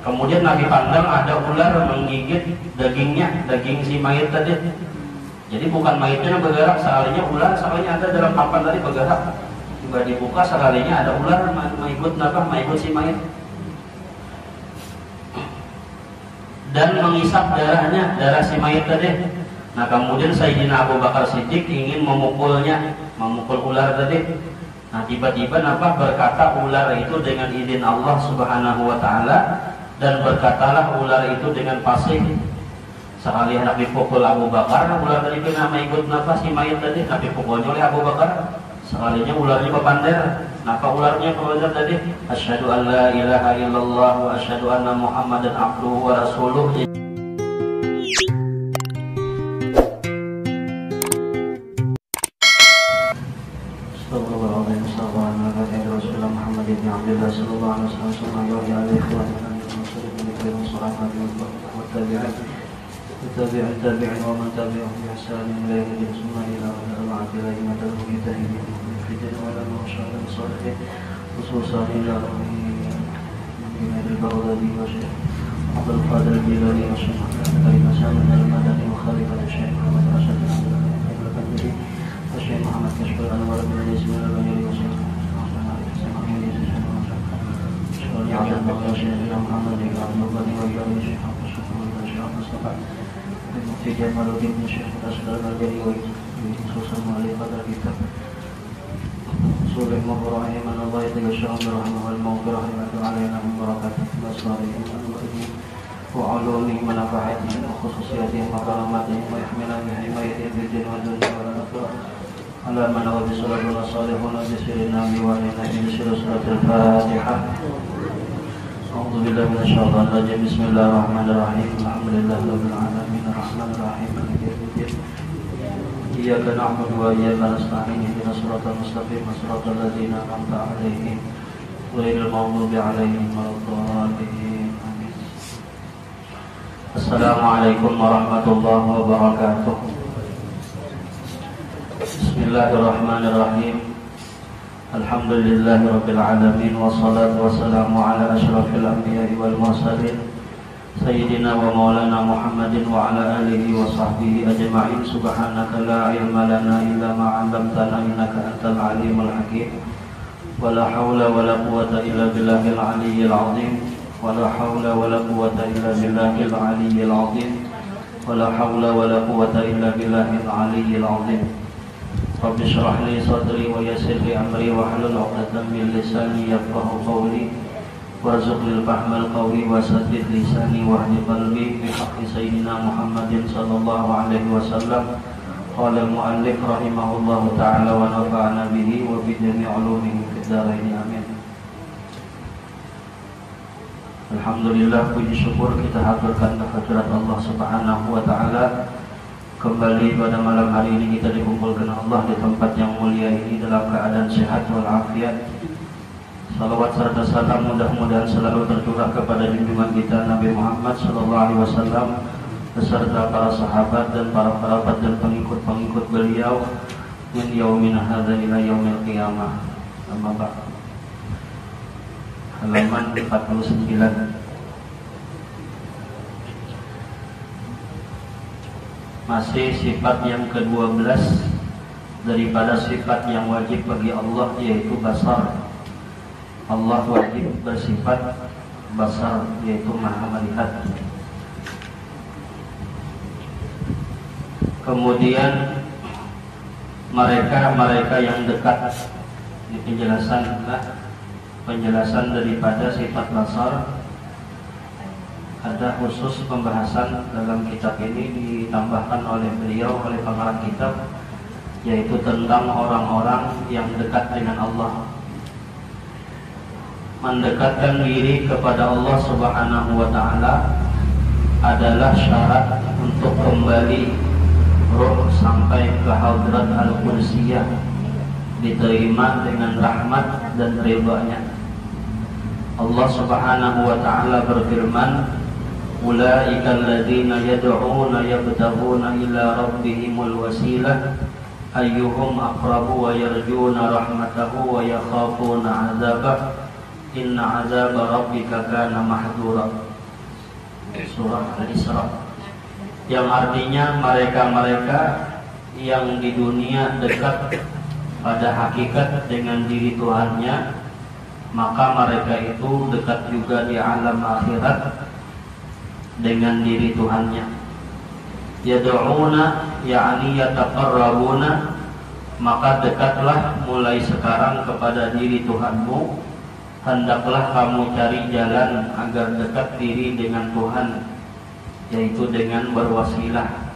Kemudian Nabi pandang ada ular menggigit dagingnya, daging si mayit tadi. Jadi bukan mayitnya yang bergerak, sekalinya ular, sekalinya ada dalam papan tadi bergerak. Juga dibuka, sekalinya ada ular mengikut si mayit. Dan mengisap darahnya, darah si mayit tadi. Nah kemudian Sayyidina Abu Bakar Siddiq ingin memukulnya, memukul ular tadi. Nah tiba-tiba berkata ular itu dengan izin Allah Subhanahu wa Ta'ala, dan berkatalah ular itu dengan fasih. Sekali Nabi pukul Abu Bakar, ular tadi kena ikut si mayit tadi, Nabi pukulnya oleh Abu Bakar. Sekalinya ularnya berpander. Napa ularnya berpander tadi? Asyhadu an la ilaha illallah wa asyhadu anna Muhammadan abduhu wa rasuluh. Tabi'in wa man tabi'ahum bi ihsan ila yaumil qiyamah ila al-ma'ad ila yawmil mujtahidin fi din wa la mushahid salihin khususan ila min al-Baghdadi wa Syekh Abdul Qadir Jilani wa Syekh Muhammad al-Madani wa Khalifah Syekh Muhammad Rashid al-Qadiri wa Syekh Muhammad Kashfur Anwar bin Ismail al-Bayri wa Syekh Muhammad Muhammad في جمال الدين الشيخ الأسلام الجليل خصوصا معلقة الكتاب صلح مبرعه من الله يتغشاهم برحمه والمغفرة ويعفو علينا من بركاته وأسرارهم وعلومهم ونفعاتهم وخصوصياتهم وكراماتهم ويحملنا بحمايتهم في الدين والدنيا والآخرة على من هو بصلاة الصالحون بسر النبي وعلينا بسر سورة الفاتحة. أعوذ بالله من الشيطان الرجيم. بسم الله الرحمن الرحيم. الحمد لله رب العالمين الرحمن الرحيم مالك يوم الدين إياك نعبد وإياك نستعين اهدنا الصراط المستقيم صراط الذين أنعمت عليهم غير المغضوب عليهم ولا الضالين. آمين. السلام عليكم ورحمة الله وبركاته. بسم الله الرحمن الرحيم. Alhamdulillahi rabbil alamin wassalatu wassalamu ala asyrafil anbiya'i wal mursalin sayyidina wa maulana Muhammadin wa ala alihi wa sahbihi ajma'in. Subhanaka la ilma lana illa ma 'allamtana innaka antal alimul hakim. Wa la haula wa la quwwata illa billahil aliyyil azim. Wa la haula wa la quwwata illa billahil aliyyil azim. Wa la haula wa la quwwata illa billahil aliyyil azim. Rabbi shrah li sadri wa yassir li amri wa hlul 'uqdatam min lisani yafqahu qawli warzuqni al-fahma al-qawi wa saddid lisani wahdi qalbi bi haqqi sayyidina Muhammadin sallallahu alaihi wasallam. Qala al-mu'allif rahimahullahu ta'ala wa nafa'ana bihi wa bi jami' ulumihi fid dharain amin. Alhamdulillah, puji syukur kita haturkan kehadirat Allah Subhanahu wa ta'ala. Kembali pada malam hari ini kita dikumpulkan Allah di tempat yang mulia ini dalam keadaan sehat walafiat. Salawat serta salam mudah-mudahan selalu tercurah kepada junjungan kita Nabi Muhammad SAW beserta para sahabat dan para kerabat dan pengikut-pengikut beliau min yaumina hadza ila yaumil qiyamah. Amma ba'd. Halaman 49. Masih sifat yang ke-12 daripada sifat yang wajib bagi Allah, yaitu basar. Allah wajib bersifat basar, yaitu maha melihat. Kemudian mereka yang dekat di penjelasan daripada sifat basar. Ada khusus pembahasan dalam kitab ini ditambahkan oleh beliau, oleh pengarang kitab, yaitu tentang orang-orang yang dekat dengan Allah. Mendekatkan diri kepada Allah Subhanahu wa ta'ala adalah syarat untuk kembali ruh sampai ke hadrat al-qudsiyah, diterima dengan rahmat dan ridha-Nya. Allah Subhanahu wa ta'ala berfirman, ulaika alladzina yad'una yabtaghuna ila rabbihimul wasilah ayyuhum aqrabu wa yarjuna rahmatahu wa yakhafuna 'adzabah inna 'adzaba rabbika kana mahdura. surah Al-Isra, yang artinya mereka-mereka yang di dunia dekat pada hakikat dengan diri Tuhannya, maka mereka itu dekat juga di alam akhirat dengan diri Tuhannya. Yad'una ya'ni yataqarrabuna, maka dekatlah mulai sekarang kepada diri Tuhanmu. Hendaklah kamu cari jalan agar dekat diri dengan Tuhan, yaitu dengan berwasilah.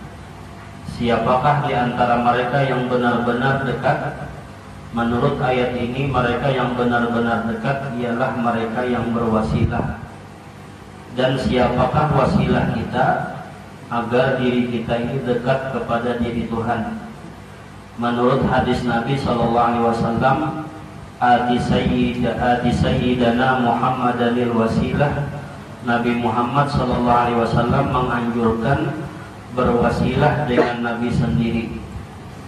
Siapakah di antara mereka yang benar-benar dekat? Menurut ayat ini, mereka yang benar-benar dekat ialah mereka yang berwasilah. Dan siapakah wasilah kita agar diri kita ini dekat kepada diri Tuhan? Menurut hadis Nabi SAW, Ati Sayyidana Muhammadanil wasilah, Nabi Muhammad SAW menganjurkan berwasilah dengan Nabi sendiri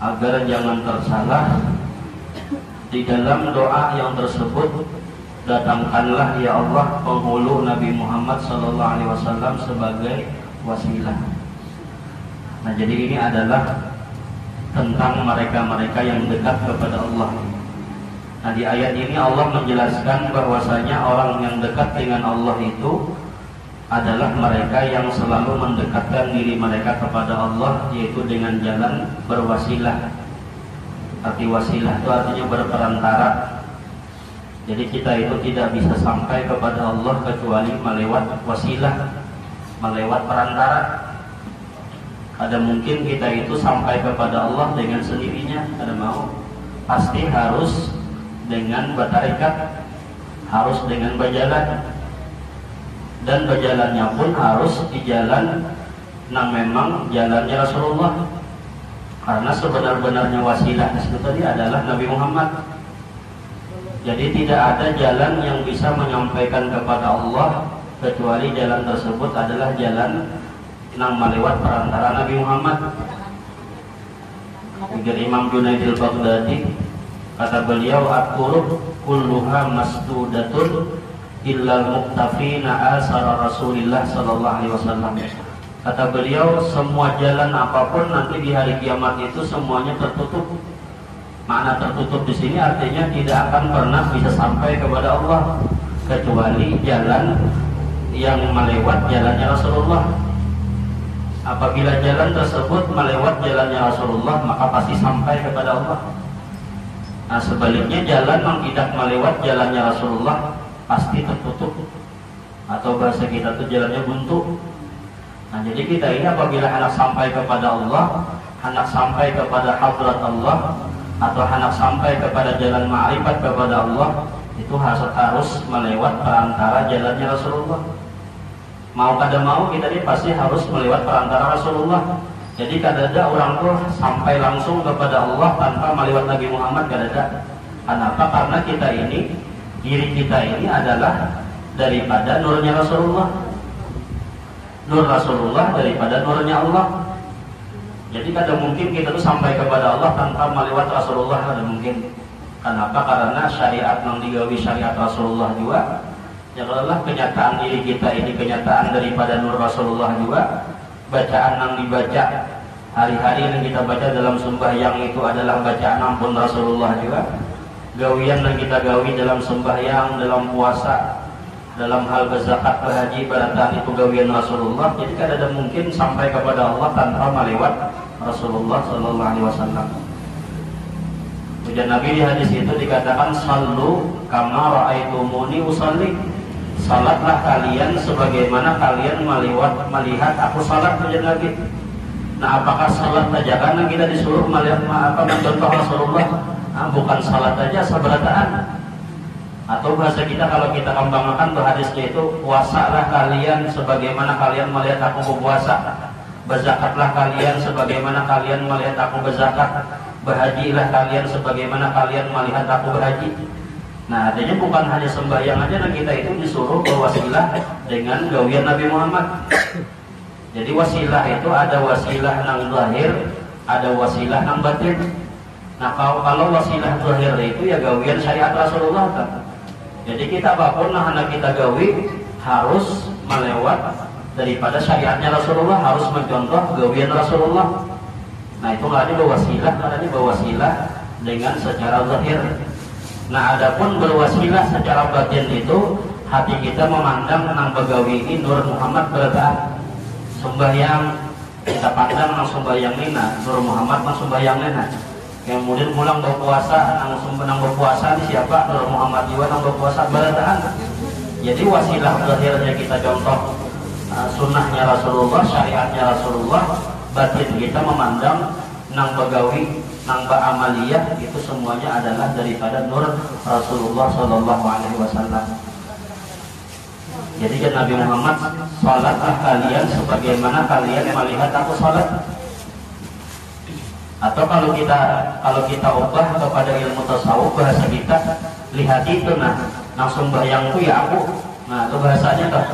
agar jangan tersalah. Di dalam doa yang tersebut, datangkanlah ya Allah penghulu Nabi Muhammad SAW sebagai wasilah. Nah, jadi ini adalah tentang mereka-mereka yang dekat kepada Allah. Nah, di ayat ini Allah menjelaskan bahwasanya orang yang dekat dengan Allah itu adalah mereka yang selalu mendekatkan diri mereka kepada Allah, yaitu dengan jalan berwasilah. Arti wasilah itu artinya berperantara. Jadi kita itu tidak bisa sampai kepada Allah kecuali melewat wasilah, melewat perantara. Ada mungkin kita itu sampai kepada Allah dengan sendirinya, ada mau? Pasti harus dengan bertarikat, harus dengan berjalan, dan berjalannya pun harus di jalan yang memang jalannya Rasulullah. Karena sebenar-benarnya wasilah itu tadi adalah Nabi Muhammad. Jadi tidak ada jalan yang bisa menyampaikan kepada Allah kecuali jalan tersebut adalah jalan yang melewat perantara Nabi Muhammad. Pikir Imam Junaid al-Baghdadi, kata beliau, at-turuq kulluha masdudatun illal muqtafina asara Rasulillah sallallahu alaihi wasallam. Kata beliau, semua jalan apapun nanti di hari kiamat itu semuanya tertutup. Makna tertutup di sini artinya tidak akan pernah bisa sampai kepada Allah kecuali jalan yang melewat jalannya Rasulullah. Apabila jalan tersebut melewat jalannya Rasulullah, maka pasti sampai kepada Allah. Nah, sebaliknya jalan yang tidak melewat jalannya Rasulullah pasti tertutup, atau bahasa kita itu jalannya buntu. Nah, jadi kita ini apabila hendak sampai kepada Allah, hendak sampai kepada hadrat Allah, atau hendak sampai kepada jalan ma'rifat kepada Allah, itu harus melewat perantara jalannya Rasulullah. Mau kada mau kita ini pasti harus melewat perantara Rasulullah. Jadi kada ada orang tuh sampai langsung kepada Allah tanpa melewat Nabi Muhammad, kada ada. Kenapa? Karena kita ini, diri kita ini adalah daripada nurnya Rasulullah. Nur Rasulullah daripada nurnya Allah. Jadi kada mungkin kita tuh sampai kepada Allah tanpa melewat Rasulullah, kada mungkin. Kenapa? Karena syariat yang digawi syariat Rasulullah juga. Ya adalah kenyataan diri kita ini kenyataan daripada nur Rasulullah juga. Bacaan yang dibaca hari-hari yang kita baca dalam sembahyang itu adalah bacaan ampun Rasulullah juga. Gawian yang kita gawi dalam sembahyang, dalam puasa, dalam hal berzakat, berhaji, berataan itu gawian Rasulullah. Jadi kan ada mungkin sampai kepada Allah tanpa melewat Rasulullah Sallallahu Alaihi Wasallam. Ujar Nabi di hadis itu dikatakan, sallu kama ra'aitumuni usalli. Salatlah kalian sebagaimana kalian melihat aku salat, ujar Nabi. Nah, apakah salat saja karena kita disuruh melihat mencontoh Rasulullah? Nah, bukan salat saja, sabarataan. Atau bahasa kita kalau kita kembangkan tuh hadisnya itu, puasalah kalian sebagaimana kalian melihat aku berpuasa, berzakatlah kalian sebagaimana kalian melihat aku berzakat, berhajilah kalian sebagaimana kalian melihat aku berhaji. Nah, artinya bukan hanya sembahyang aja, dan kita itu disuruh berwasilah dengan gawian Nabi Muhammad. Jadi wasilah itu ada wasilah yang zahir, ada wasilah yang batin. Nah, kalau wasilah zahir itu ya gawian syariat Rasulullah kan. Jadi kita apapun nah hendak kita gawi harus melewat daripada syariatnya Rasulullah, harus mencontoh gawian Rasulullah. Nah itu nggak berwasilah, karena berwasilah dengan secara zahir. Nah adapun berwasilah secara batin itu hati kita memandang nang begawi ini Nur Muhammad berkah sembahyang, kita pandang nang sembahyang nina Nur Muhammad nang sembahyang nina. Kemudian pulang berpuasa, nang berpuasa ini siapa? Nur Muhammad juga nang berpuasa bertahan. Jadi wasilah zahirnya kita contoh sunnahnya Rasulullah, syariatnya Rasulullah, batin kita memandang nang begawi, nang ba'amaliyah itu semuanya adalah daripada nur Rasulullah Shallallahu Alaihi Wasallam. Jadi kan Nabi Muhammad, salatlah kalian sebagaimana kalian melihat aku salat. Atau kalau kita ubah kepada ilmu tasawuf, bahasa kita lihat itu langsung bayangku ya aku. Nah itu bahasanya tuh.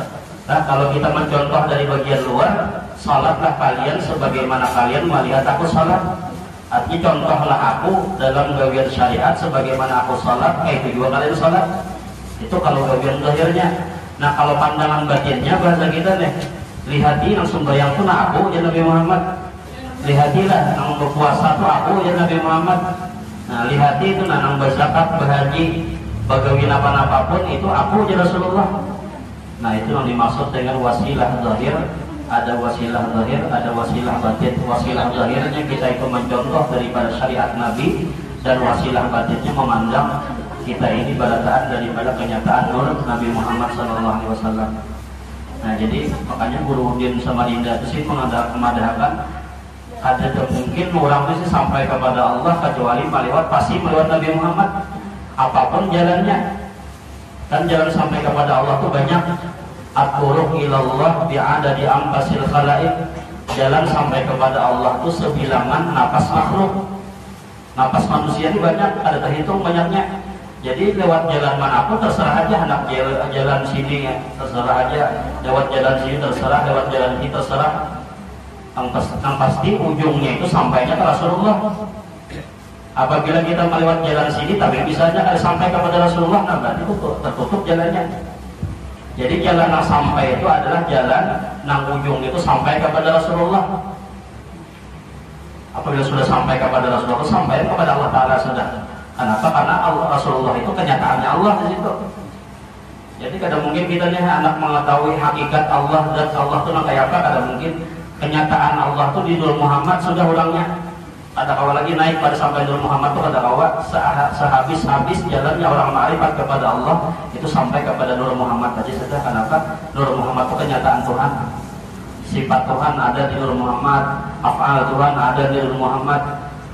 Nah kalau kita mencontoh dari bagian luar, salatlah kalian sebagaimana kalian melihat aku salat. Artinya contohlah aku dalam gawian syariat sebagaimana aku salat, kayak itu juga kalian salat. Itu kalau gawian zahirnya. Nah kalau pandangan batinnya, bahasa kita nih, lihati langsung bayangku aku ya Nabi Muhammad. Lihatilah nang berpuasa tuh aku ya Nabi Muhammad. Nah lihati itu nang berzakat, berhaji, bagawin apa-apa pun itu aku ya Rasulullah. Nah itu yang dimaksud dengan wasilah zahir. Ada wasilah zahir, ada wasilah batin. Wasilah zahirnya kita itu mencontoh daripada syariat Nabi, dan wasilah batinnya memandang kita ini barataan daripada kenyataan nur Nabi Muhammad SAW. Nah jadi makanya Guru Udin sama Dinda itu sih mengadahkan ada mungkin orang itu sampai kepada Allah kecuali pasti melewat Nabi Muhammad, apapun jalannya. Dan jalan sampai kepada Allah itu banyak. At-turuq ilallah bi'adadi ambasil khalaik. Jalan sampai kepada Allah itu sebilangan napas makhluk. Napas manusia ini banyak, ada terhitung banyaknya. Jadi lewat jalan manapun terserah aja, anak jalan sini ya, terserah aja. Lewat jalan sini terserah, lewat jalan ini terserah. Yang pasti ujungnya itu sampainya ke Rasulullah. Apabila kita melewat jalan sini tapi bisa aja kalau sampai kepada Rasulullah, nah berarti itu tertutup jalannya. Jadi jalan yang sampai itu adalah jalan yang ujung itu sampai kepada Rasulullah. Apabila sudah sampai kepada Rasulullah, sampai kepada Allah Ta'ala sudah. Kenapa? Karena Rasulullah itu kenyataannya Allah di situ. Jadi kadang mungkin kita nih anak mengetahui hakikat Allah dan Allah itu kayak apa, kadang mungkin kenyataan Allah itu di Nur Muhammad sudah ulangnya. Ada kawal lagi naik pada sampai Nur Muhammad itu ada kawal sehabis jalannya orang ma'rifat kepada Allah itu sampai kepada Nur Muhammad tadi sudah. Kenapa? Nur Muhammad itu kenyataan Tuhan. Sifat Tuhan ada di Nur Muhammad, af'al Tuhan ada di Nur Muhammad,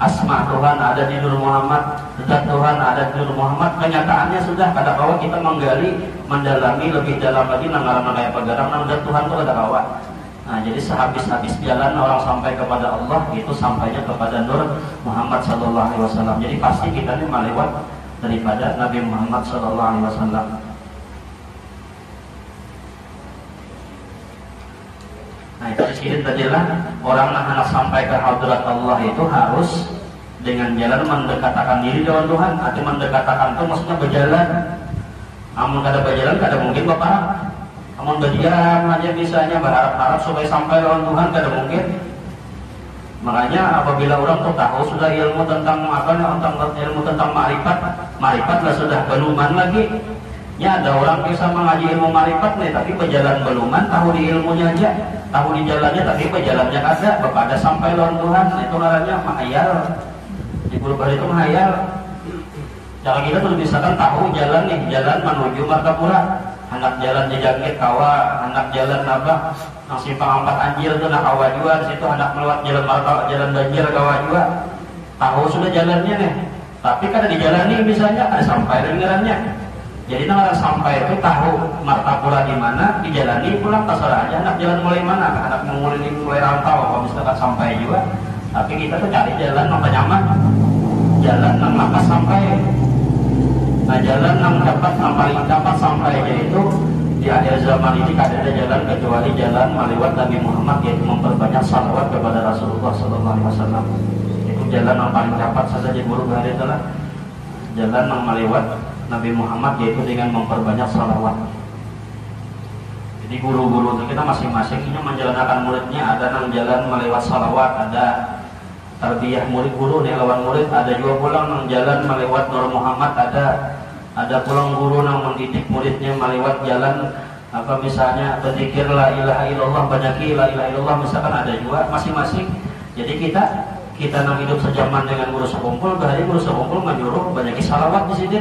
asma Tuhan ada di Nur Muhammad, zat Tuhan ada di Nur Muhammad. Kenyataannya sudah. Kada kawal kita menggali, mendalami lebih dalam lagi nanggaran kayak pegarang nang zat Tuhan itu ada kawal. Nah jadi sehabis-habis jalan orang sampai kepada Allah itu sampainya kepada Nur Muhammad SAW. Jadi pasti kita ini melewat daripada Nabi Muhammad SAW. Nah itu disini tadilah orang anak sampai ke hadrat Allah itu harus dengan jalan mendekatkan diri dengan Tuhan. Arti mendekatkan itu maksudnya berjalan. Namun kada berjalan kada mungkin bapak. Namun berdiam aja misalnya berharap-harap supaya sampai lawan Tuhan kada mungkin. Makanya apabila orang tuh tahu sudah ilmu tentang ilmu tentang ma'rifat lah sudah beluman lagi. Ya ada orang bisa mengaji ilmu ma'rifat nih tapi berjalan beluman, tahu di ilmunya aja, tahu di jalannya tapi berjalannya kada, kepada sampai lawan Tuhan. Itu namanya mahayal. Di Purba itu mahayal. Cara kita tuh misalkan tahu jalan nih, jalan menuju Martapura. Anak jalan jejangkit kawa, anak jalan apa? Nang simpang 4 anjir itu nak kawa juga. Di situ anak melewat jalan banjir kawa juga. Tahu sudah jalannya nih, tapi kada dijalani misalnya ada sampai dengarannya. Jadi nang sampai itu tahu Martapura di mana, dijalani pulang terserah aja anak jalan mulai mana. Anak mulai rantau kalau misalkan sampai juga. Tapi kita tuh cari jalan yang nyaman, jalan yang lapas sampai. Nah jalan yang paling dapat sampai yaitu di akhir zaman ini kada ada jalan kecuali jalan melewat Nabi Muhammad, yaitu memperbanyak salawat kepada Rasulullah SAW. Itu jalan yang paling dapat saja di buruk hari adalah jalan yang melewat Nabi Muhammad, yaitu dengan memperbanyak salawat. Jadi Jadi guru-guru itu kita masing-masing ini menjalankan muridnya, ada yang jalan melewat salawat, ada tarbiyah murid guru nih lawan murid, ada juga pulang yang jalan melewat Nur Muhammad, ada pulang guru yang mendidik muridnya melewat jalan apa misalnya berzikir la ilaha illallah, banyaki la ilaha illallah misalkan, ada juga masing-masing. Jadi kita nang hidup sejaman dengan guru sekumpul, bahari guru sekumpul menyuruh banyaki salawat di sini.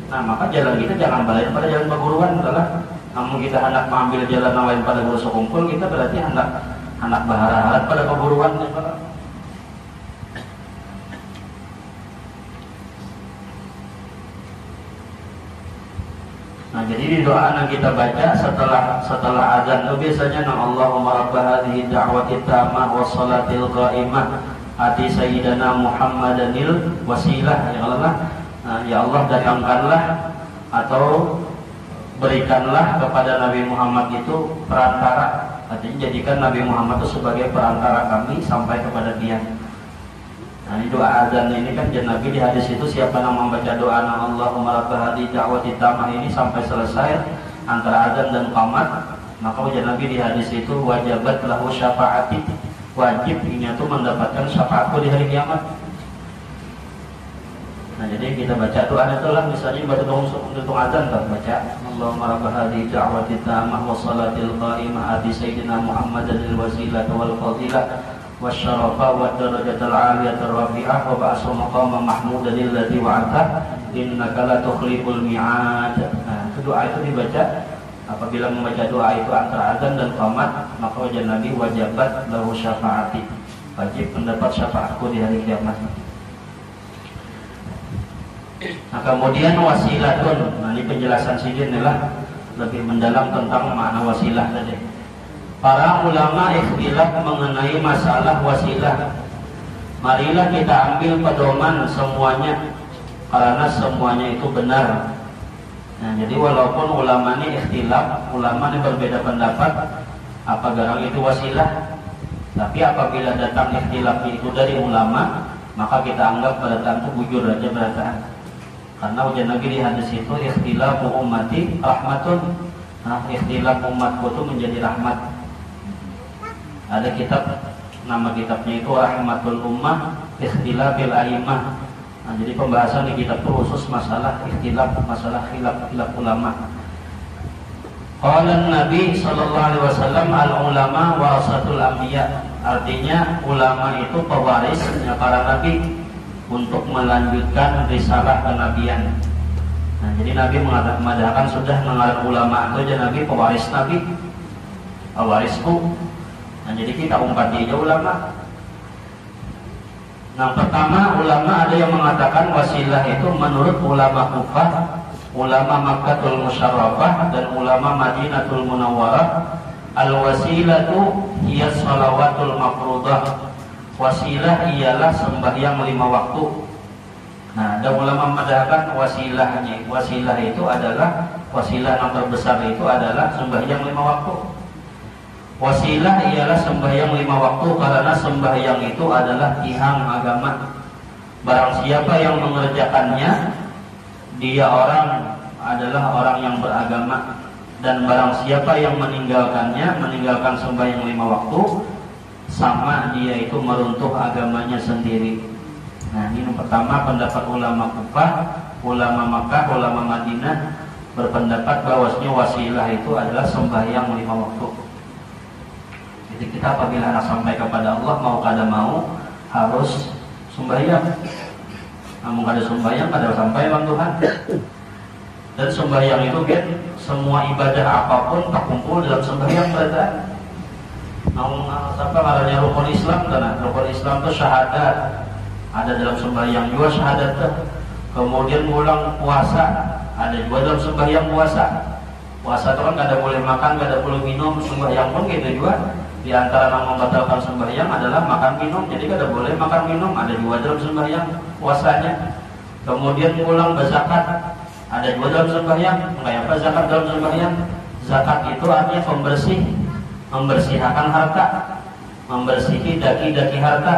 Nah maka jalan kita jangan balik pada jalan perguruan adalah. Namun kita hendak mengambil jalan yang lain pada guru sekumpul, kita berarti hendak berharap pada keburuan. Nah jadi di doa yang kita baca setelah azan itu biasanya Allahumma rabb hadhihi da'wati tammah wassalatil qa'imah ati sayyidina Muhammadanil wasilah, ya Allah. Nah, ya Allah datangkanlah atau berikanlah kepada Nabi Muhammad itu perantara, artinya jadikan Nabi Muhammad itu sebagai perantara kami sampai kepada dia. Nah ini doa azan ini kan Nabi di hadis itu siapa yang membaca doa Allahumma rabb hadhihi da'wati tammah ini sampai selesai antara azan dan qamat, maka ujar Nabi di hadis itu wajabat lahu syafaati, wajib ini itu mendapatkan syafaatku di hari kiamat. Nah jadi kita baca doa itulah misalnya baca doa untuk azan kan baca Allahumma rabb hadhihi da'wati tammah wassalatil qa'imah ati sayyidina Muhammadanil wasilah wal fadilah wasyarafa wa darajatal 'aliyatar rafi'ah wa ba'su maqama mahmudanil ladzi wa'ata innaka la tukhliful mi'ad. Nah itu doa itu dibaca apabila membaca doa itu antara azan dan qamat, maka wajib Nabi wajabat lahu syafaati, wajib mendapat syafaatku di hari kiamat. Nah kemudian wasilatun, nah ini penjelasan sini adalah lebih mendalam tentang makna wasilah tadi. Para ulama ikhtilaf mengenai masalah wasilah. Marilah kita ambil pedoman semuanya, karena semuanya itu benar. Nah jadi walaupun ulama ini ikhtilaf, ulama ini berbeda pendapat apa garang itu wasilah, tapi apabila datang ikhtilaf itu dari ulama, maka kita anggap pada itu bujur aja berataan. Karena ujian Nabi di hadis itu ikhtilafu ummati rahmatun. Nah, ikhtilaf umatku itu menjadi rahmat. Ada kitab, nama kitabnya itu Rahmatul Ummah Ikhtilafil A'immah. Nah, jadi pembahasan di kitab itu khusus masalah ikhtilaf, masalah khilaf ulama. Qala Nabi sallallahu alaihi wasallam al-ulama warasatul anbiya. Artinya ulama itu pewarisnya para nabi untuk melanjutkan risalah kenabian. Nah, jadi Nabi mengatakan sudah mengalir ulama itu aja Nabi pewaris Nabi, pewarisku. Nah, jadi kita umpat dia ulama. Nah, pertama ulama ada yang mengatakan wasilah itu menurut ulama Kufah, ulama Makkatul Musyarrafah dan ulama Madinatul Munawwarah, al-wasilatu hiya shalawatul mafruḍah. Wasilah ialah sembahyang 5 waktu. Nah, ada ulama mengatakan wasilah itu adalah wasilah yang terbesar itu adalah sembahyang 5 waktu. Wasilah ialah sembahyang 5 waktu karena sembahyang itu adalah tiang agama. Barang siapa yang mengerjakannya, dia adalah orang yang beragama. Dan barang siapa yang meninggalkan sembahyang 5 waktu, sama dia itu meruntuh agamanya sendiri. Nah ini yang pertama pendapat ulama Kufah, ulama Makkah, ulama Madinah berpendapat bahwasanya wasilah itu adalah sembahyang 5 waktu. Jadi kita apabila nak sampai kepada Allah mau kada mau harus sembahyang. Namun kada sembahyang kada sampai bang Tuhan. Dan sembahyang itu kan semua ibadah apapun terkumpul dalam sembahyang berada. Namun sampai adanya rukun Islam karena rukun Islam itu syahadat ada dalam sembahyang juga syahadat tuh. Kemudian pulang puasa ada juga dalam sembahyang puasa. Puasa itu kan kada boleh makan, kada boleh minum, sembahyang pun gitu juga. Di antara yang membatalkan sembahyang adalah makan minum, jadi kada boleh makan minum, ada juga dalam sembahyang puasanya. Kemudian pulang berzakat ada juga dalam sembahyang. Kayak apa zakat dalam sembahyang? Zakat itu artinya pembersih, membersihkan harta, membersihi daki-daki harta.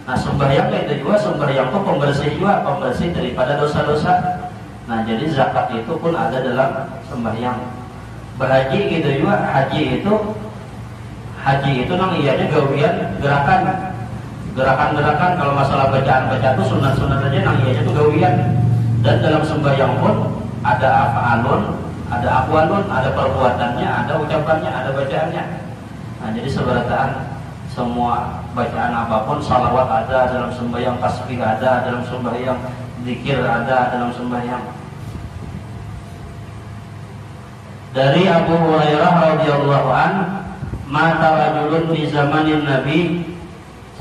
Nah sembahyang itu juga sembahyang itu pembersih juga, pembersih daripada dosa-dosa. Nah jadi zakat itu pun ada dalam sembahyang. Berhaji gitu juga. Haji itu nang iyanya gawian gerakan kalau masalah bacaan itu sunat aja nang iyanya itu gawian. Dan dalam sembahyang pun ada af'alun, ada aqwalun, ada perbuatannya, ada ucapannya, ada bacaannya. Nah, jadi seberataan semua bacaan apapun, salawat ada dalam sembahyang, tasbih ada dalam sembahyang, zikir ada dalam sembahyang. Dari Abu Hurairah radhiyallahu an, mata rajulun fi zamanin Nabi,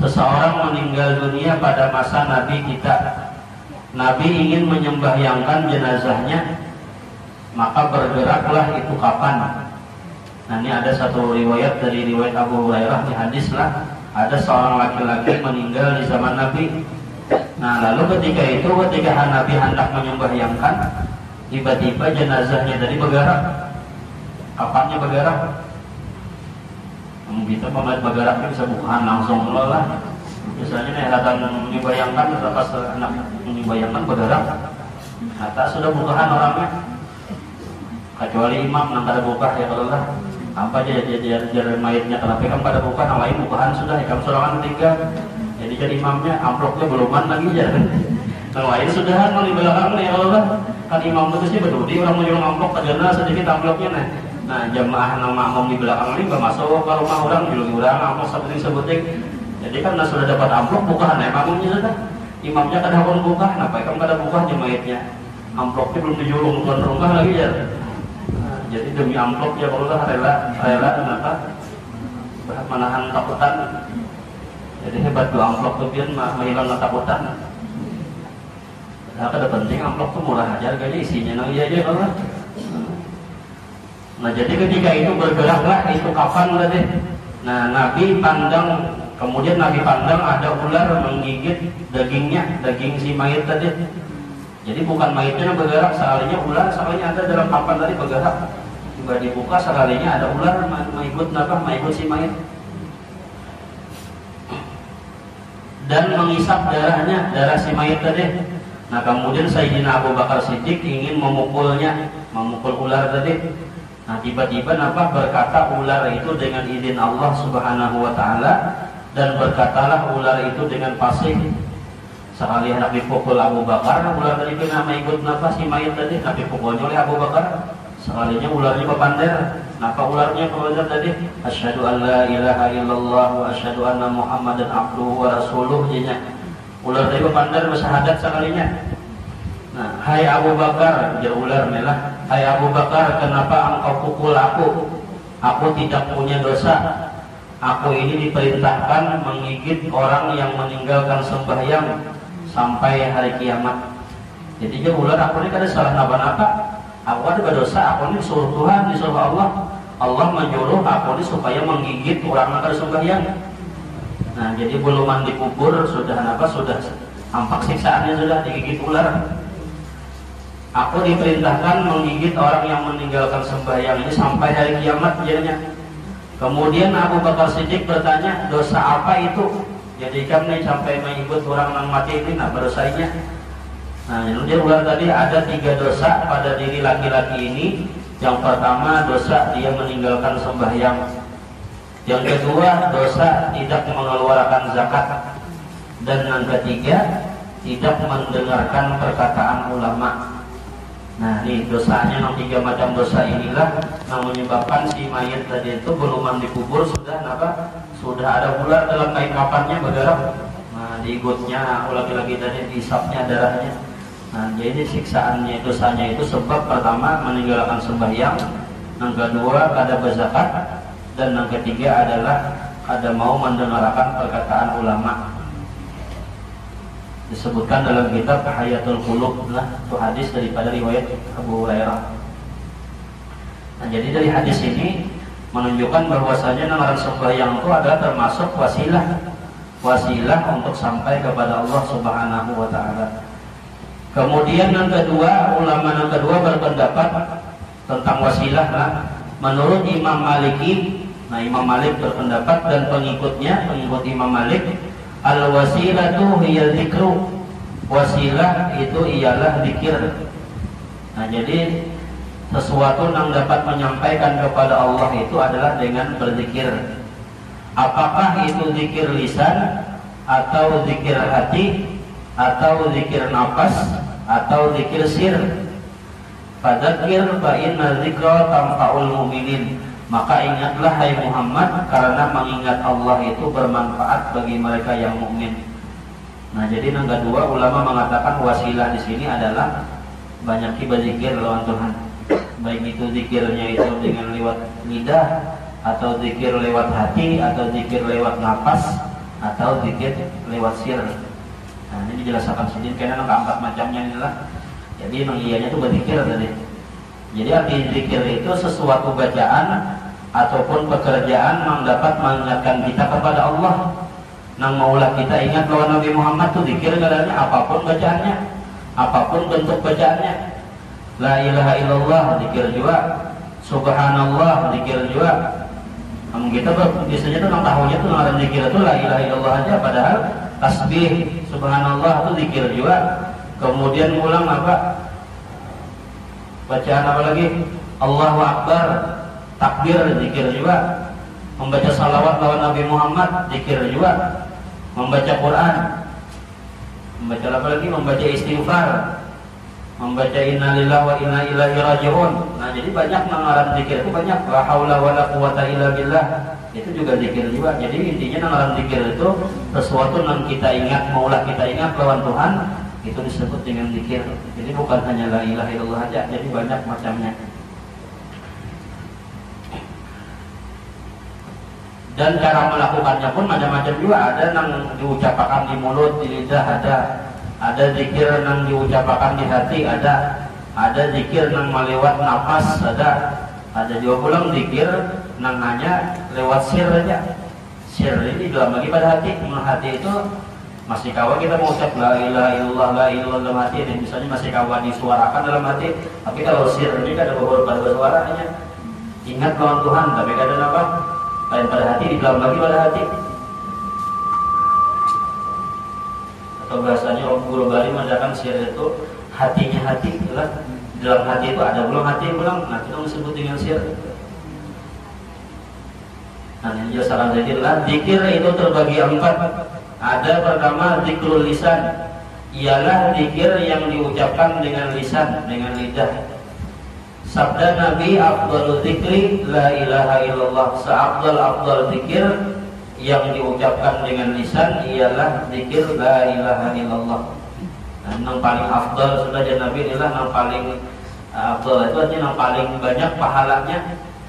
seseorang meninggal dunia pada masa Nabi kita. Nabi ingin menyembahyangkan jenazahnya, maka bergeraklah itu kapan. Nah, ini ada satu riwayat dari riwayat Abu Hurairah, di hadis lah, ada seorang laki-laki meninggal di zaman Nabi. Nah, lalu ketika Nabi hendak menyembahyangkan, tiba-tiba jenazahnya tadi bergerak. Kapannya bergerak? Kita pemain bergeraknya bisa bukaan langsung lah. Misalnya nih datang dibayangkan, pas anak dibayangkan bergerak, kata sudah bukaan orangnya. Kecuali imam yang pada buka ya kalau lah, apa aja jadi mayatnya kenapa kan pada buka, yang lain bukaan sudah, kamu sorangan tiga. Jadi jadi imamnya amplopnya beluman lagi jadi. Yang lain sudah mau di belakang nih kalau lah, kan imam itu sih berdudi orang menyuruh amplop karena sedikit amplopnya nih. Nah jamaah nama makmum di belakang ini nggak masuk ke rumah orang, juluh orang amplop sebuting. Jadi karena sudah dapat amplop bukaan ya makmumnya sudah, imamnya kadang pun buka, kenapa kan pada buka mayatnya, amplopnya belum dijulung tuan rumah lagi ya. Nah, jadi demi amplop ya kalau lah rela kenapa menahan takutan. Jadi hebat tuh amplop tuh biar menghilang takutan. Nah kada penting amplop tuh murah aja harganya, isinya nang iya aja kalau. Nah jadi ketika itu bergeraklah itu kapan tadi. Nah Nabi pandang. Kemudian Nabi pandang ada ular menggigit dagingnya, daging si mayat tadi. Jadi bukan mayatnya yang bergerak, sekalinya ular, sekalinya ada dalam papan tadi bergerak. Juga dibuka, sekalinya ada ular mengikut si mayat. Dan mengisap darahnya, darah si mayat tadi. Nah kemudian Sayyidina Abu Bakar Siddiq ingin memukulnya, memukul ular tadi. Nah tiba-tiba berkata ular itu dengan izin Allah Subhanahu wa Ta'ala. Dan berkatalah ular itu dengan pasih. Sekali hendak dipukul Abu Bakar, ular tadi kena ikut si mayat tadi, tapi pukulnya oleh Abu Bakar. Sekalinya ularnya berpander. Napa ularnya berpander tadi? Asyhadu an la ilaha illallah wa asyhadu anna Muhammadan abduhu wa rasuluh. Ular tadi berpander bersyahadat sekalinya. Nah, hai Abu Bakar, dia ular melah. Hai Abu Bakar, kenapa engkau pukul aku? Aku tidak punya dosa. Aku ini diperintahkan menggigit orang yang meninggalkan sembahyang sampai hari kiamat. Jadi dia ular, aku ini kada salah napa-napa. Aku ada berdosa, aku ini disuruh Tuhan, disuruh Allah. Allah menyuruh aku ini supaya menggigit orang yang kada sembahyang. Nah jadi belum mandi kubur sudah tampak siksaannya sudah digigit ular. Aku diperintahkan menggigit orang yang meninggalkan sembahyang ini sampai hari kiamat jadinya. Kemudian Abu Bakar Siddiq bertanya, dosa apa itu? Jadi kami sampai mengikut orang yang mati ini, berdosanya. Nah, dia ulang tadi ada 3 dosa pada diri laki-laki ini. Yang pertama dosa dia meninggalkan sembahyang. Yang kedua dosa tidak mengeluarkan zakat. Dan yang ketiga tidak mendengarkan perkataan ulama. Nah ini dosanya, 3 macam dosa inilah yang menyebabkan si mayat tadi itu belum mandi kubur sudah ada ular dalam kain kapannya bergerak. Nah diikutnya laki-laki tadi diisapnya darahnya. Nah jadi siksaannya, dosanya itu sebab pertama meninggalkan sembahyang, yang kedua kada berzakat, dan yang ketiga adalah kada mau mendengarkan perkataan ulama. Disebutkan dalam kitab Hayatul Qulub, itu hadis daripada riwayat Abu Hurairah. Nah, jadi dari hadis ini menunjukkan bahwasanya namaran sembahyang itu adalah termasuk wasilah untuk sampai kepada Allah Subhanahu wa Ta'ala. Kemudian yang kedua, ulama yang kedua berpendapat tentang wasilah. Menurut Imam Maliki, Imam Malik berpendapat dan pengikut Imam Malik, al-wasilatu hiya dzikru. Wasilah itu ialah zikir. Nah, jadi sesuatu yang dapat menyampaikan kepada Allah itu adalah dengan berzikir. Apakah itu zikir lisan, atau zikir hati, atau zikir nafas, atau zikir sir. Fadzakir fa inna dzikra tanfa'ul mu'minin. Maka ingatlah hai Muhammad, karena mengingat Allah itu bermanfaat bagi mereka yang mukmin. Nah, jadi yang kedua, ulama mengatakan wasilah di sini adalah banyak berzikir lawan Tuhan. Baik itu zikirnya itu dengan lewat lidah, atau zikir lewat hati, atau zikir lewat nafas, atau zikir lewat sir. Nah, ini dijelaskan sini karena keempat macamnya inilah. Jadi yang iyanya itu berzikir tadi. Jadi arti zikir itu sesuatu bacaan ataupun pekerjaan yang dapat mengingatkan kita kepada Allah. Nang maulah kita ingat bahwa Nabi Muhammad itu zikir katanya apapun bacaannya, apapun bentuk bacaannya. La ilaha illallah zikir juga, subhanallah zikir juga. Namun kita biasanya tuh tahunya tuh ngarang zikir itu la ilaha illallah aja, padahal tasbih subhanallah itu zikir juga. Kemudian ulang apa? Bacaan apa lagi? Allahu Akbar, takbir zikir juga. Membaca salawat lawan Nabi Muhammad zikir juga. Membaca Quran, membaca apa lagi? Membaca istighfar, membaca innalillahi wa inna ilaihi raji'un. Nah, jadi banyak mengarang zikir itu banyak. La haula wala quwata illa billah. Itu juga zikir juga. Jadi intinya mengarang zikir itu sesuatu yang kita ingat, maulah kita ingat lawan Tuhan, itu disebut dengan zikir. Jadi bukan hanya la ilaha illallah aja, jadi banyak macamnya. Dan cara melakukannya pun macam-macam juga. Ada yang diucapkan di mulut, di lidah, ada zikir yang diucapkan di hati, ada zikir yang melewat nafas, ada juga pulang zikir yang hanya lewat sir aja. Sir ini dalam lagi pada hati. Hati itu masih kawan kita mau ucap la ilaha illallah, la ilaha dalam hati, dan misalnya masih kawan disuarakan dalam hati. Tapi kalau sir ini ada beberapa suaranya. Ingat lawan Tuhan, tapi kadang apa? Lain pada hati, di dalam lagi pada hati. Atau bahasanya guru Bali mengatakan sir itu hatinya hati, itulah dalam hati itu ada belum hati belum. Nah, kita disebut dengan sir. Nah, ini jelaskan zikir lah. Zikir itu terbagi 4. Ada pertama zikrul lisan, ialah zikir yang diucapkan dengan lisan, dengan lidah. Sabda Nabi, afdalul zikri la ilaha illallah. Seafdal zikir yang diucapkan dengan lisan ialah zikir la ilaha illallah. Nah, yang paling afdal sudah jadi Nabi inilah yang paling afdal, itu artinya yang paling banyak pahalanya.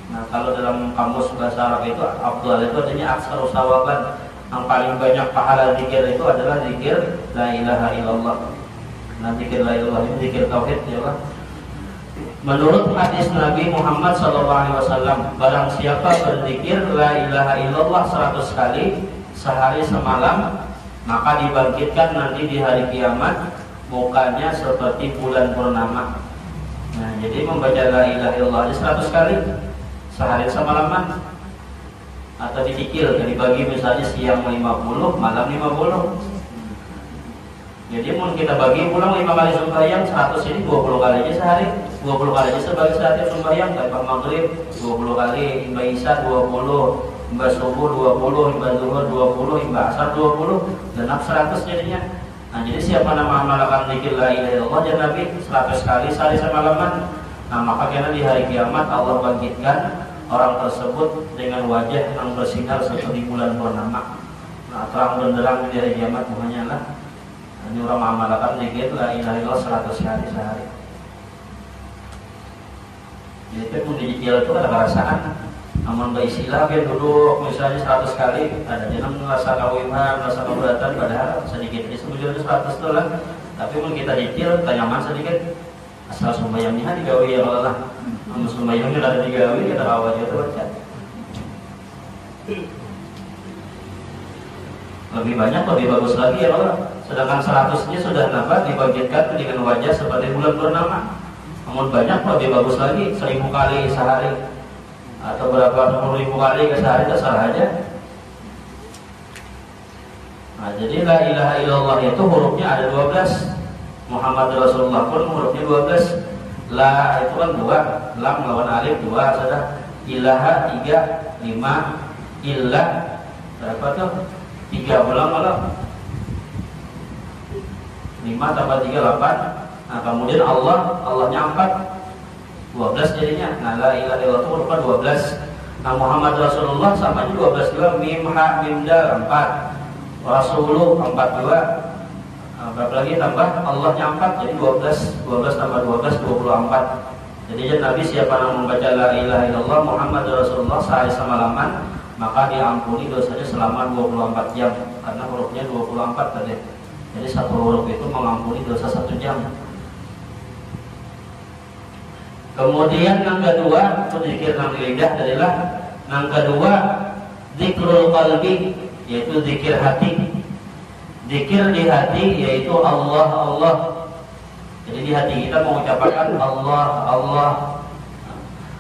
Nah, kalau dalam kamus bahasa Arab itu afdal itu artinya aksar sawaban. Yang paling banyak pahala zikir itu adalah zikir la ilaha illallah. Nah, zikir la ilaha illallah ini zikir tauhid ya Allah. Menurut hadis Nabi Muhammad SAW, barang siapa berzikir la ilaha illallah 100 kali sehari semalam, maka dibangkitkan nanti di hari kiamat mukanya seperti bulan purnama. Nah, jadi membaca la ilaha illallah 100 kali sehari semalaman, atau dikikil, dibagi misalnya siang 50, malam 50. Jadi mau kita bagi pulang 5 kali sembahyang, 100 ini 20 kali aja sehari. 20 kali aja sebagai sehari sembahyang. Kayak maghrib 20 kali, imba isya 20, imba subuh 20, imba zuhur 20, imba asar 20, genap 100 jadinya. Nah, jadi siapa nama amalkan zikir la ilaha illallah dan Nabi 100 kali sehari semalaman. Nah, maka karena di hari kiamat Allah bangkitkan orang tersebut dengan wajah yang bersinar seperti bulan purnama. Nah, terang benderang di hari kiamat bukannya lah. Ini orang mengamalkan zikir la ilaha illallah 100 kali sehari. Jadi itu pun dicicil itu ada perasaan. Namun beristilah dia duduk misalnya 100 kali, ada jenang merasa kawiman, merasa keberatan, padahal sedikit ini sebujurnya 100 itu lah. Tapi pun kita cicil, tanyaman sedikit. Asal sembahyangnya digawi ya Allah. Namun sembahyangnya ada digawi, kita bawa aja baca. Lebih banyak, lebih bagus lagi ya Allah. Sedangkan 100-nya sudah nambah dibangkitkan dengan wajah seperti bulan purnama. Namun banyak, lebih bagus lagi, 1000 kali sehari atau berapa 10.000 kali ke sehari, terserah aja. Nah, jadi la ilaha illallah itu hurufnya ada 12. Muhammad Rasulullah pun hurufnya 12. La itu kan 2, lam lawan alif 2, sudah. Ilaha 3, 5, illah berapa tuh? 3 ulang malah. 5 tambah 3 8. Nah, kemudian Allahnya 4, 12 jadinya. Nah, la ilaha illallah itu berupa 12. Nah, Muhammad Rasulullah sama 12 juga, mim ha mim dal 4. Rasuluh 42. Berapa lagi tambah Allahnya 4, jadi 12 tambah 12 24. Jadi Nabi siapa yang membaca la ilaha illallah Muhammad Rasulullah sehari semalaman, maka diampuni dosanya selama 24 jam, karena hurufnya 24 tadi. Jadi satu huruf itu mengampuni dosa 1 jam. Kemudian yang kedua, itu zikir nang lidah adalah yang kedua zikrul qalbi, yaitu zikir hati. Zikir di hati yaitu Allah Allah. Jadi di hati kita mengucapkan Allah Allah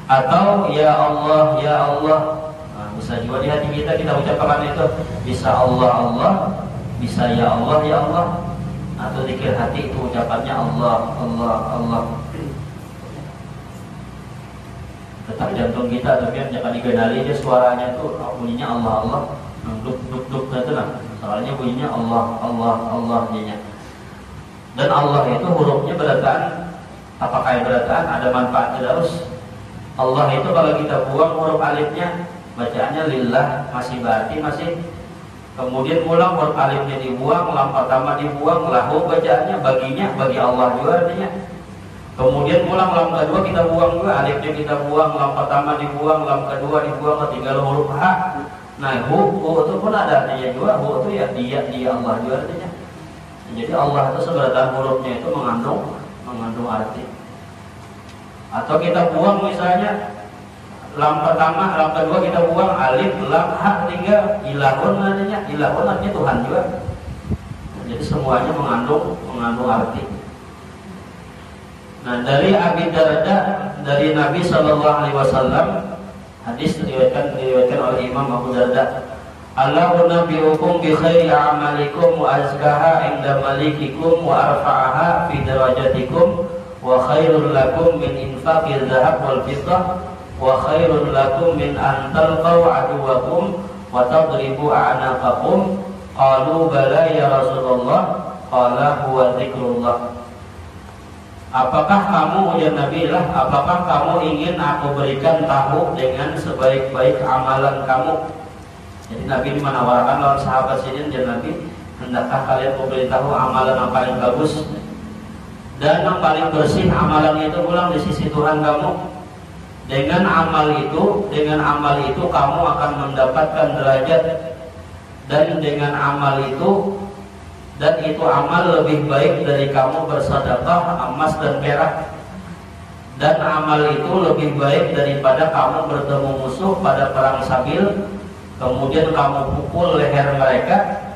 atau ya Allah ya Allah. Nah, bisa juga di hati kita ucapkan itu, bisa Allah Allah, bisa ya Allah ya Allah. Atau zikir hati itu ucapannya Allah Allah Allah. Tetap jantung kita tapi yang jangan dikenali dia suaranya tuh bunyinya Allah Allah. Duk duk duk gitu lah. Soalnya bunyinya Allah Allah Allah jadinya. Dan Allah itu hurufnya berataan. Apakah yang berataan? Ada manfaat terus. Allah itu kalau kita buang huruf alifnya, bacaannya lillah, masih berarti masih. Kemudian ulang huruf alifnya dibuang, lam pertama dibuang, lahu bacaannya baginya bagi Allah juga artinya. Kemudian ulang lam kedua kita buang juga, alifnya kita buang, lam pertama dibuang, lam kedua dibuang, tinggal huruf ha. Nah, hu itu pun ada artinya juga. Hu itu ya dia Allah juga artinya. Jadi Allah itu sebenarnya hurufnya itu mengandung arti. Atau kita buang misalnya lam pertama, lam kedua kita buang, alif, lam, ha, tinggal ilahun artinya. Ilahun artinya Tuhan juga. Jadi semuanya mengandung arti. Nah, dari Abi Darda dari Nabi Shallallahu Alaihi Wasallam, hadis diriwayatkan oleh Imam Abu Darda. Ala unabbiukum bi khairi a'malikum wa azkaha 'inda malikikum wa arfa'aha fi darajatikum wa khairul lakum min infaqil dhahab wal fiddah wa khairul lakum min an talqaw aduwakum wa tadribu a'naqakum. Qalu bala ya Rasulullah. Qala huwa dzikrullah. Apakah kamu ya Nabi lah, apakah kamu ingin aku berikan tahu dengan sebaik-baik amalan kamu? Jadi Nabi menawarkan lawan sahabat sini, dan Nabi, hendakkah kalian memberitahu amalan yang paling bagus dan yang paling bersih amalan itu pulang di sisi Tuhan kamu? Dengan amal itu kamu akan mendapatkan derajat, dan dengan amal itu amal lebih baik dari kamu bersedekah emas dan perak, dan amal itu lebih baik daripada kamu bertemu musuh pada perang Sabil, kemudian kamu pukul leher mereka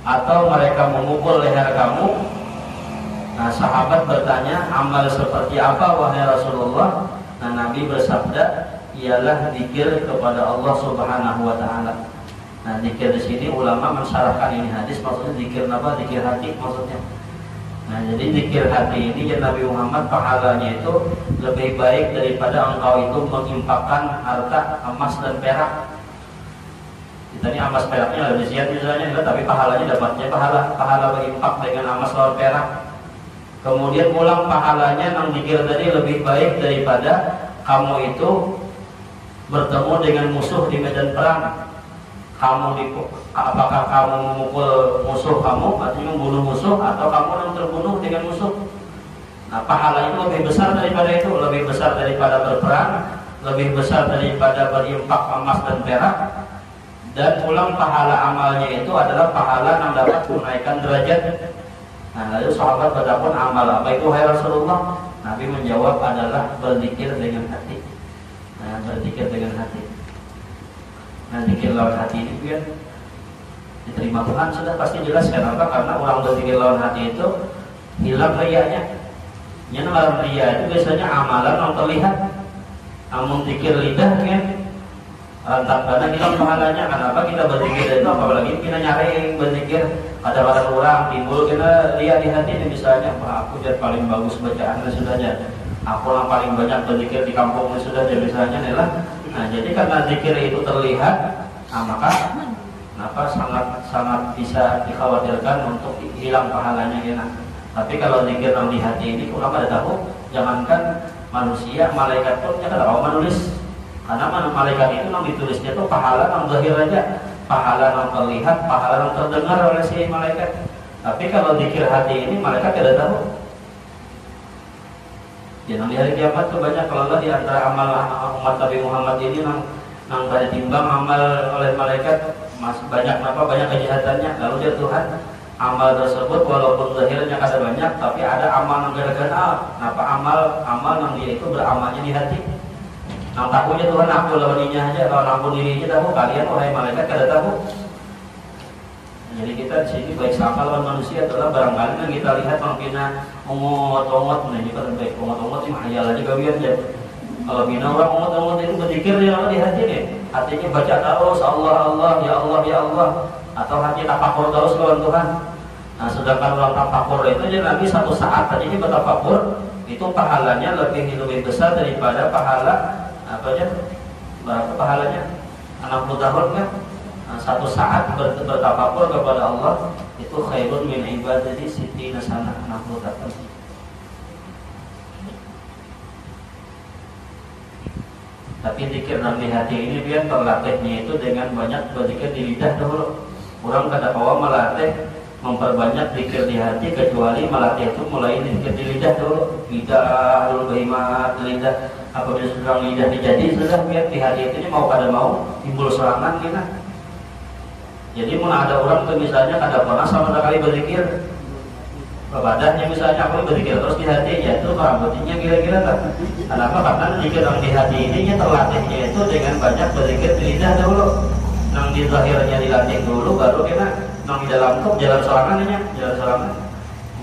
atau mereka memukul leher kamu. Nah, sahabat bertanya, amal seperti apa wahai Rasulullah? Nah, Nabi bersabda, ialah zikir kepada Allah Subhanahu wa taala. Nah, zikir di sini ulama mensyarahkan ini hadis, maksudnya zikir apa? Zikir hati maksudnya. Nah, jadi zikir hati ini ya Nabi Muhammad pahalanya itu lebih baik daripada engkau itu menginfakkan harta emas dan perak. Kita ini emas peraknya lebih siap misalnya, tapi pahalanya dapatnya pahala berinfak dengan emas lawan perak. Kemudian pulang pahalanya yang zikir tadi lebih baik daripada kamu itu bertemu dengan musuh di medan perang. Apakah kamu memukul musuh kamu, artinya membunuh musuh, atau kamu yang terbunuh dengan musuh? Nah, pahala itu lebih besar daripada itu, lebih besar daripada berperang, lebih besar daripada berinfak emas dan perak. Dan pulang pahala amalnya itu adalah pahala yang dapat menaikkan derajat. Nah, lalu sahabat bertanya, amal apa itu hai Rasulullah? Nabi menjawab adalah berzikir dengan hati. Nah, berzikir dengan hati. Nah, zikir lawan hati ini biar diterima Tuhan sudah pasti jelas. Kenapa? Karena orang berzikir lawan hati itu hilang riyanya. Yang dalam riya itu biasanya amalan yang terlihat. Namun zikir lidah kan lantak karena kita pahalanya. Kenapa kita berzikir itu? Apalagi kita nyari berzikir kadang-kadang orang timbul kita lihat di hati ini misalnya, aku jadi paling bagus bacaannya sudahnya. Aku yang paling banyak berzikir di kampung ini sudah jadi misalnya adalah. Nah, jadi karena zikir itu terlihat, nah, maka sangat bisa dikhawatirkan untuk hilang pahalanya ya. Tapi kalau zikir yang di hati ini kurang pada tahu, jangankan manusia, malaikat pun kita tahu menulis. Karena malaikat itu yang ditulisnya itu pahala yang zahir aja, pahala yang terlihat, pahala yang terdengar oleh si malaikat. Tapi kalau zikir hati ini malaikat tidak tahu. Jangan di hari kiamat tuh banyak kalau Allah di antara amal umat Nabi Muhammad ini nang pada timbang amal oleh malaikat banyak kejahatannya. Lalu dia Tuhan amal tersebut walaupun zahirnya kada banyak, tapi ada amal yang gara-gara amal yang dia itu beramalnya di hati. Nang tahunya Tuhan aku lawaninya aja, kalau aku dirinya tahu, kalian wahai malaikat kada tahu. Jadi kita di sini baik sama lawan manusia adalah barangkali yang kita lihat mampina ongot-ongot, nah ini kan baik ongot-ongot sih mahayal aja gawian ya. Kalau bina orang ongot-ongot itu berzikir di hati nih, hatinya baca terus Allah Allah ya Allah ya Allah, atau hati tafakur terus lawan Tuhan. Nah sedangkan orang tafakur itu aja Nabi satu saat tadi ini bertafakur itu pahalanya lebih besar daripada pahala apa aja berapa pahalanya 60 tahun kan. Nah, satu saat bertafakur kepada Allah itu khairun min ibadati siti nasana 60 tahun. Tapi zikir dalam di hati ini biar terlatihnya itu dengan banyak berzikir di lidah dahulu. Orang kada kawa melatih memperbanyak zikir di hati kecuali melatih itu mulai zikir di lidah dulu. Lidah dulu berhimat lidah. Apabila sudah lidah dijadi sudah biar di hati itu mau kada mau timbul serangan kita. Jadi mana ada orang tuh misalnya kada pernah sama sekali berzikir, badahnya misalnya aku berzikir terus di hati ya itu rambutnya kira-kira kan. Kenapa? Karena zikir yang di hati ini terlatihnya itu dengan banyak berzikir di lidah dahulu. Yang di zahirnya dilatih dulu baru kita yang di dalam tuh jalan sorangannya, jalan sorangan.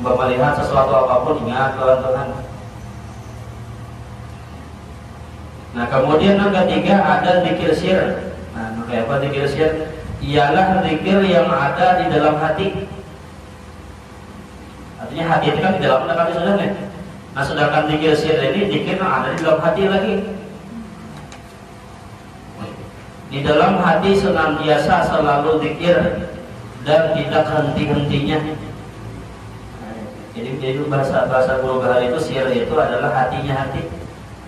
Melihat sesuatu apapun ingat Tuhan Tuhan. Nah kemudian yang ketiga ada zikir sir. Nah kayak apa zikir sir? Ialah zikir yang ada di dalam hati. Artinya hati itu kan di dalam kami sudah nih. Nah sedangkan zikir sir ini zikir yang ada di dalam hati lagi. Di dalam hati senantiasa selalu zikir dan tidak henti-hentinya. Jadi bahasa guru bahari itu sir itu adalah hatinya hati.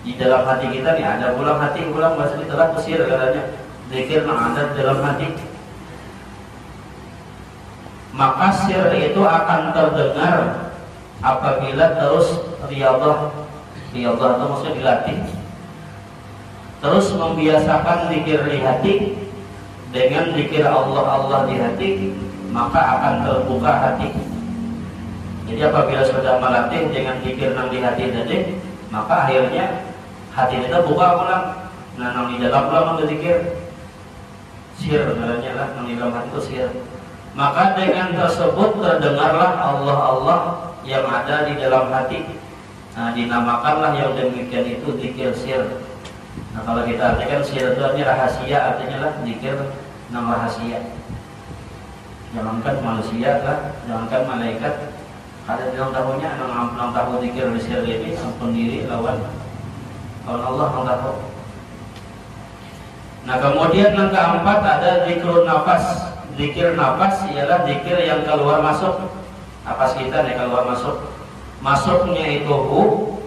Di dalam hati kita nih ada ulang hati, ulang bahasa itulah sir katanya. Zikir yang ada di dalam hati. Maka sir itu akan terdengar apabila terus riyadhah itu maksudnya dilatih, terus membiasakan zikir di hati dengan zikir Allah di hati, maka akan terbuka hati. Jadi apabila sudah melatih dengan zikir yang di hati tadi, maka akhirnya hati kita buka ulang. Nah yang di dalam ulang berzikir sir sebenarnya lah, yang di dalam hati itu sir. Maka dengan tersebut terdengarlah Allah yang ada di dalam hati. Nah, dinamakanlah yang demikian itu zikir sir. Nah, kalau kita artikan sir itu artinya rahasia, artinya lah zikir nama rahasia. Jangankan manusia lah, jangankan malaikat. Ada dalam tahunya, enam tahu zikir sir ini ampun diri lawan Allah yang tahu. Nah, kemudian yang keempat ada zikrun nafas. Zikir nafas ialah zikir yang keluar masuk. Nafas kita nih keluar masuk. Masuknya itu hu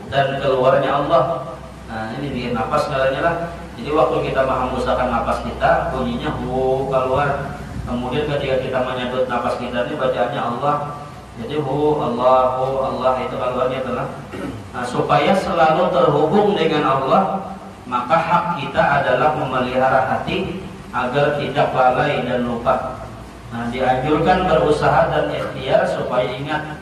dan keluarnya Allah. Nah ini zikir nafas segalanya lah. Jadi waktu kita menghembuskan nafas kita, bunyinya hu keluar. Kemudian ketika kita menyedot nafas kita ini bacaannya Allah. Jadi hu Allah itu keluarnya adalah. Nah supaya selalu terhubung dengan Allah, maka hak kita adalah memelihara hati agar tidak lalai dan lupa. Nah, dianjurkan berusaha dan ikhtiar supaya ingat,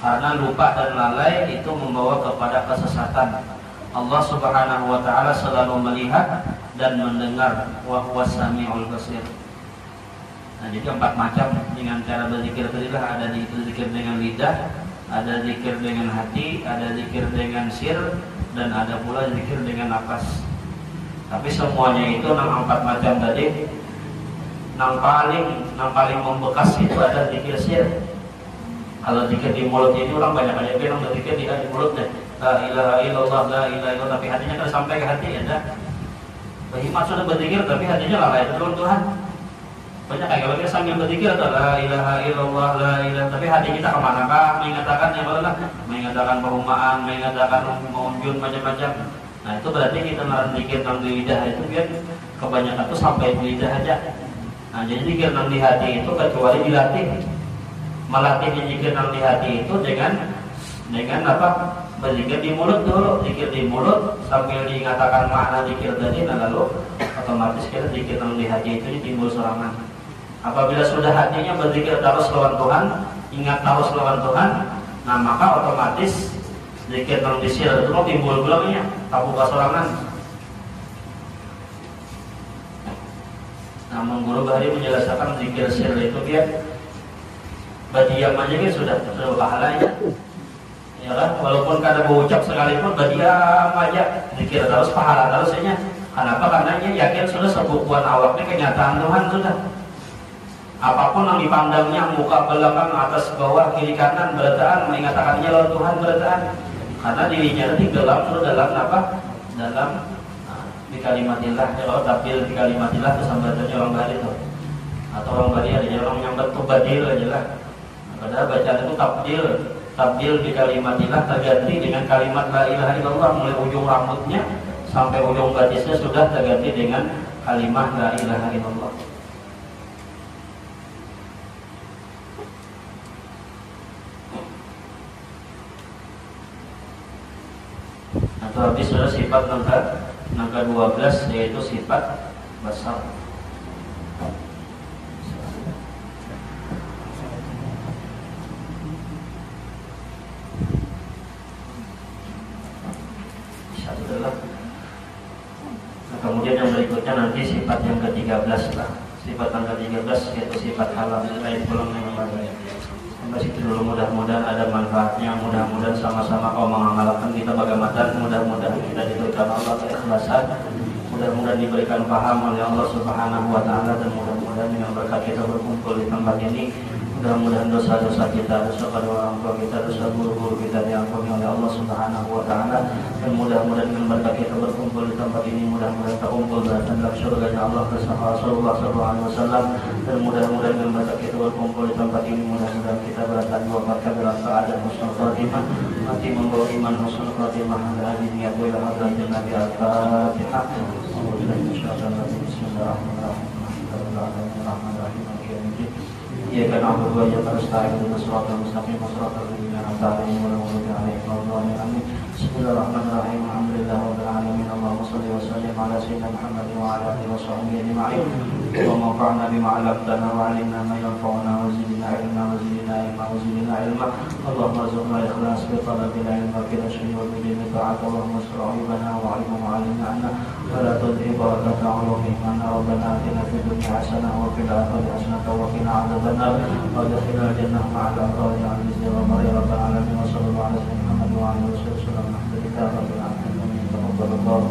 karena lupa dan lalai itu membawa kepada kesesatan. Allah Subhanahu wa taala selalu melihat dan mendengar, wa huwas samiul basir. Nah, jadi 4 macam dengan cara berzikir tadilah, ada zikir dengan lidah, ada zikir dengan hati, ada zikir dengan sir, dan ada pula zikir dengan nafas. Tapi semuanya itu 4 macam tadi, yang paling membekas itu ada zikir sir. Kalau zikir di mulut ini orang banyak aja yang berzikir di mulut deh. la ilaha illallah, la ilaha illallah, tapi hatinya kan sampai ke hati ya. Berhikmat sudah berzikir tapi hatinya lalai terus Tuhan. Banyak kayak kalau kita sambil berzikir atau la ilaha illallah, la ilaha, tapi hati kita kemanakah? Mengatakan yang mana? Mengatakan perumahan, mengatakan mengunjun macam-macam. Nah itu berarti kita melarang zikir nang di lidah itu biar kebanyakan tuh sampai di lidah aja. Nah jadi zikir nang di hati itu kecuali dilatih. Melatih zikir nang di hati itu dengan apa? Berzikir di mulut dulu, zikir di mulut sambil diingatakan makna zikir tadi, nah lalu otomatis kita zikir nang di hati itu timbul serangan. Apabila sudah hatinya berzikir terus lawan Tuhan, ingat terus lawan Tuhan, nah maka otomatis zikir nang di sir itu timbul gulanya, tabu kasorangan. Namun Guru Bahari menjelaskan zikir sir itu biar badiam aja kan sudah pahalanya. Ya kan, walaupun kada berucap sekalipun badiam aja zikir terus pahala terusnya. Kenapa? Karena dia yakin sudah sebukuan awaknya kenyataan Tuhan sudah. Apapun yang dipandangnya muka belakang atas bawah kiri kanan berataan mengatakannya lawan Tuhan berataan. Karena dirinya nanti dalam apa? Dalam di kalimatillah. Kalau tabdil di kalimatillah itu sambatnya orang Bali itu. Atau orang Bali ada orang yang betul badil aja lah. Padahal bacaan itu tabdil di kalimatillah terganti dengan kalimat la ilaha illallah mulai ujung rambutnya sampai ujung batisnya sudah terganti dengan kalimat la ilaha illallah. Atau habis sudah sifat angka 12 yaitu sifat basar. Kemudian yang berikutnya nanti sifat yang ke-13 lah. Sifat yang ke-13 yaitu sifat halal lain belum yang sampai situ dulu. Mudah-mudahan ada manfaatnya, mudah-mudahan sama-sama kau mengamalkan kita bagaimana, mudah-mudahan kita diberikan Allah keikhlasan, mudah-mudahan diberikan paham oleh Allah Subhanahu wa taala, dan mudah-mudahan dengan berkat kita berkumpul di tempat ini, mudah-mudahan dosa-dosa kita, dosa pada orang tua kita, dosa guru-guru kita diampuni oleh Allah Subhanahu wa taala, dan mudah-mudahan dengan berkat kita berkumpul di tempat ini, mudah-mudahan terkumpul dalam surga Allah bersama Rasulullah sallallahu alaihi wasallam, dan mudah-mudahan dengan berkat kita berkumpul di tempat ini, mudah-mudahan kita berada diwafatkan dalam keadaan husnul khatimah, mati membawa iman husnul khatimah, dan niat wa hadratin Nabi al-Fatihah. Bismillahirrahmanirrahim. Iya kan aku dua aja terus tarik dengan surat al-mustaqim surat al-ladina an'amta alaihim ghairil maghdubi alaihim waladdallin. Bismillahirrahmanirrahim. Alhamdulillahirabbil alamin. Allahumma shalli wa sallim ala sayyidina Muhammad wa ala alihi wa sahbihi ajma'in. Allahumma anfa'na bima 'allamtana wa 'allimna ma yanfa'una wa zidna 'ilma wa zidna 'ilma wa zidna 'ilma. Allahumma arzuqna ikhlas fi talabil 'ilmi wa fi nashri wa bi ta'at. Allahumma asra 'aibana wa 'allimna wa 'allimna anna wa la tudhi barakata 'ulumina. Rabbana atina fid dunya hasanah wa fil akhirati hasanah wa qina 'adzabannar. وادخلنا الجنة مع الأبرار العزيز والبر يا رب العالمين. وصلى الله على سيدنا محمد وعلى آله وصحبه وسلم. الحمد لله رب العالمين. تقبل الله